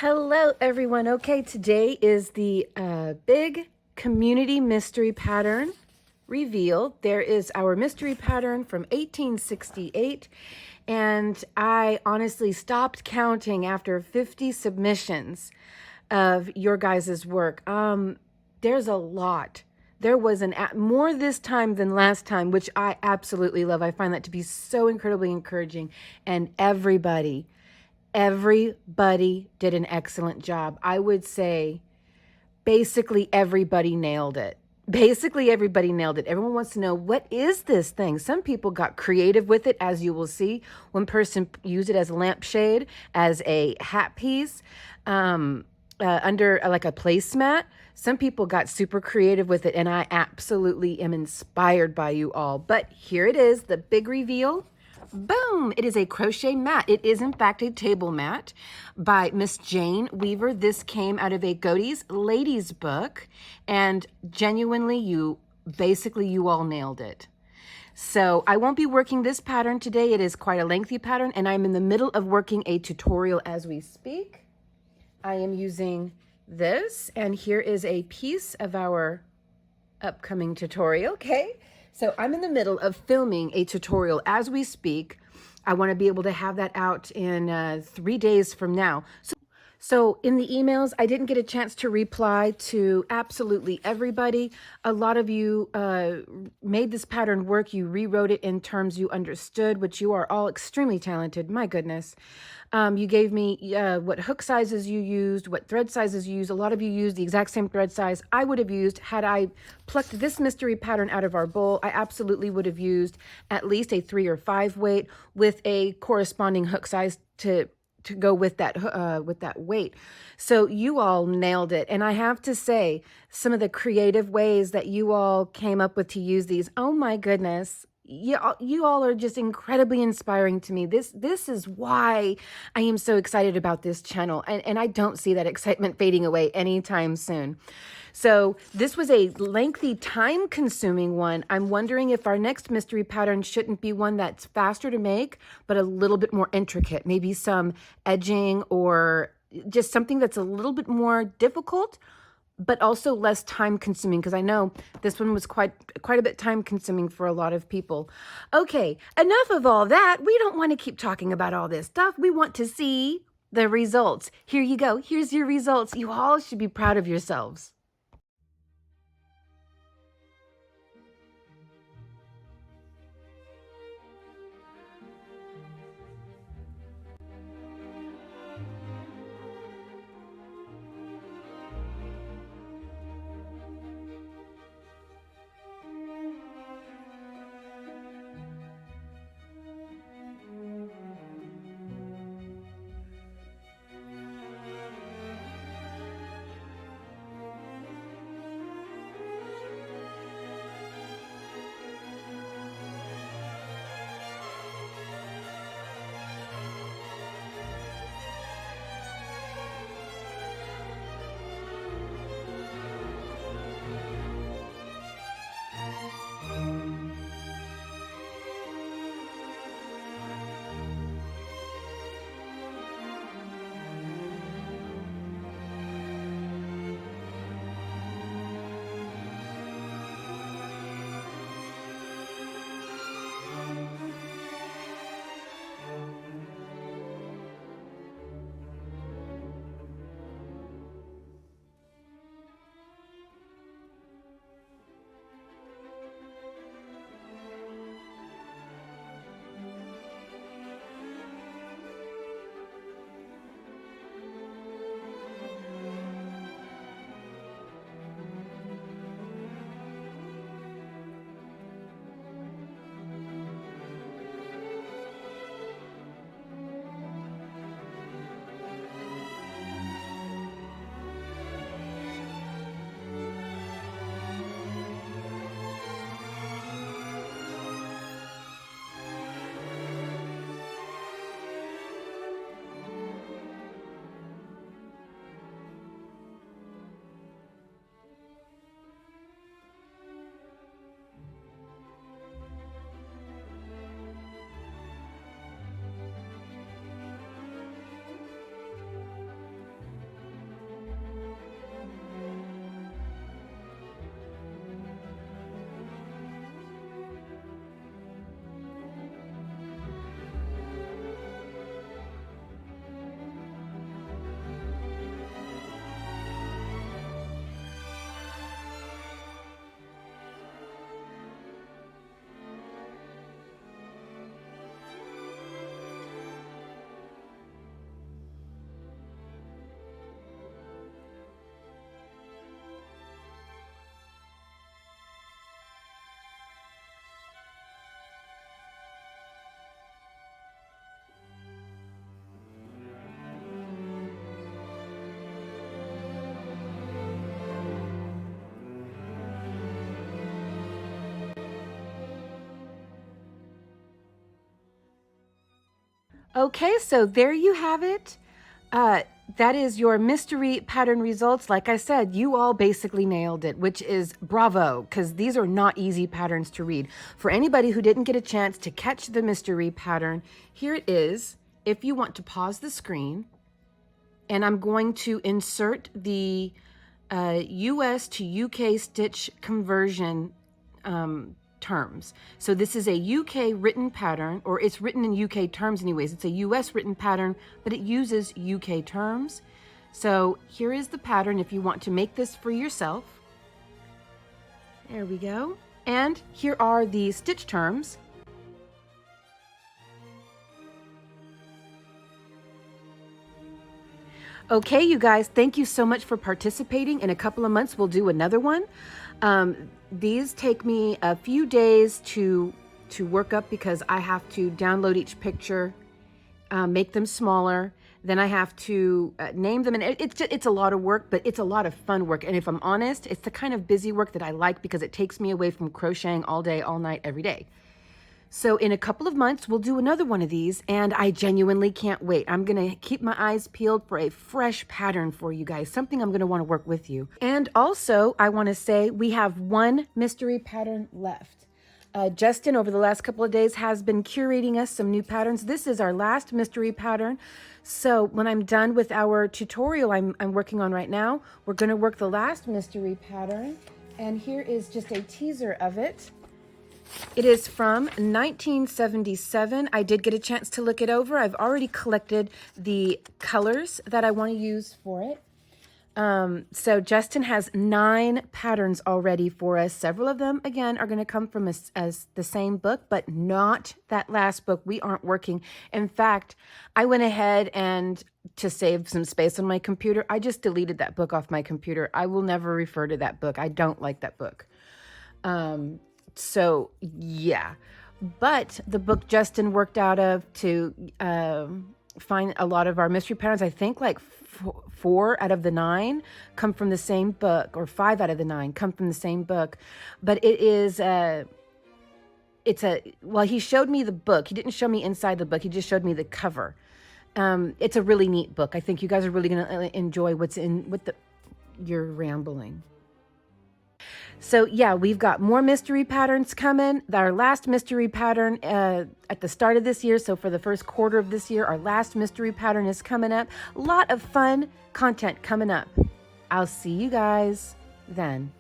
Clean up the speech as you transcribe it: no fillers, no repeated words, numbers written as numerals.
Hello, everyone. Okay, today is the big community mystery pattern reveal. There is our mystery pattern from 1868, and I honestly stopped counting after 50 submissions of your guys' work. There's a lot. There was more this time than last time, which I absolutely love. I find that to be so incredibly encouraging, and everybody did an excellent job. I would say basically everybody nailed it. Everyone wants to know, what is this thing? Some people got creative with it, as you will see. One person used it as a lampshade, as a hat piece, under like a placemat. Some people got super creative with it, and I absolutely am inspired by you all. But here it is, the big reveal. Boom! It is a crochet mat. It is, in fact, a table mat by Miss Jane Weaver. This came out of a Godey's Ladies book, and genuinely, you all nailed it. So I won't be working this pattern today. It is quite a lengthy pattern, and I'm in the middle of working a tutorial as we speak. I am using this, and here is a piece of our upcoming tutorial, okay? So I'm in the middle of filming a tutorial as we speak. I want to be able to have that out in 3 days from now. So in the emails, I didn't get a chance to reply to absolutely everybody. A lot of you made this pattern work. You rewrote it in terms you understood, which you are all extremely talented. My goodness. You gave me what hook sizes you used, what thread sizes you used. A lot of you used the exact same thread size I would have used had I plucked this mystery pattern out of our bowl. I absolutely would have used at least a 3 or 5 weight with a corresponding hook size to go with that weight. So you all nailed it. And I have to say, some of the creative ways that you all came up with to use these, oh my goodness, you all are just incredibly inspiring to me. This is why I am so excited about this channel. And I don't see that excitement fading away anytime soon. So this was a lengthy, time-consuming one. I'm wondering if our next mystery pattern shouldn't be one that's faster to make, but a little bit more intricate. Maybe some edging or just something that's a little bit more difficult, but also less time-consuming, because I know this one was quite a bit time-consuming for a lot of people. Okay, enough of all that. We don't want to keep talking about all this stuff. We want to see the results. Here you go. Here's your results. You all should be proud of yourselves. Okay, so there you have it. That is your mystery pattern results. Like I said, you all basically nailed it, which is bravo, because these are not easy patterns to read. For anybody who didn't get a chance to catch the mystery pattern, here it is. If you want to pause the screen, and I'm going to insert the US to UK stitch conversion terms. So this is a UK written pattern, or it's written in UK terms anyways. It's a US written pattern, but it uses UK terms. So here is the pattern if you want to make this for yourself. There we go. And here are the stitch terms. Okay, you guys, thank you so much for participating. In a couple of months, we'll do another one. These take me a few days to work up because I have to download each picture, make them smaller. Then I have to name them, and it's a lot of work, but it's a lot of fun work. And if I'm honest, it's the kind of busy work that I like because it takes me away from crocheting all day, all night, every day. So in a couple of months, we'll do another one of these, and I genuinely can't wait. I'm going to keep my eyes peeled for a fresh pattern for you guys, something I'm going to want to work with you. And also, I want to say we have one mystery pattern left. Justin, over the last couple of days, has been curating us some new patterns. This is our last mystery pattern. So when I'm done with our tutorial I'm working on right now, we're going to work the last mystery pattern. And here is just a teaser of it. It is from 1977. I did get a chance to look it over. I've already collected the colors that I want to use for it. So Justin has 9 patterns already for us. Several of them, again, are going to come from as the same book, but not that last book. We aren't working. In fact, I went ahead and to save some space on my computer, I just deleted that book off my computer. I will never refer to that book. I don't like that book. So yeah, but the book Justin worked out of to find a lot of our mystery patterns, I think like 4 out of the 9 come from the same book, or 5 out of the 9 come from the same book. But it is well, he showed me the book. He didn't show me inside the book. He just showed me the cover. It's a really neat book. I think you guys are really going to enjoy what's in with you're rambling. So yeah, we've got more mystery patterns coming. Our last mystery pattern at the start of this year, so for the first quarter of this year, our last mystery pattern is coming up. A lot of fun content coming up. I'll see you guys then.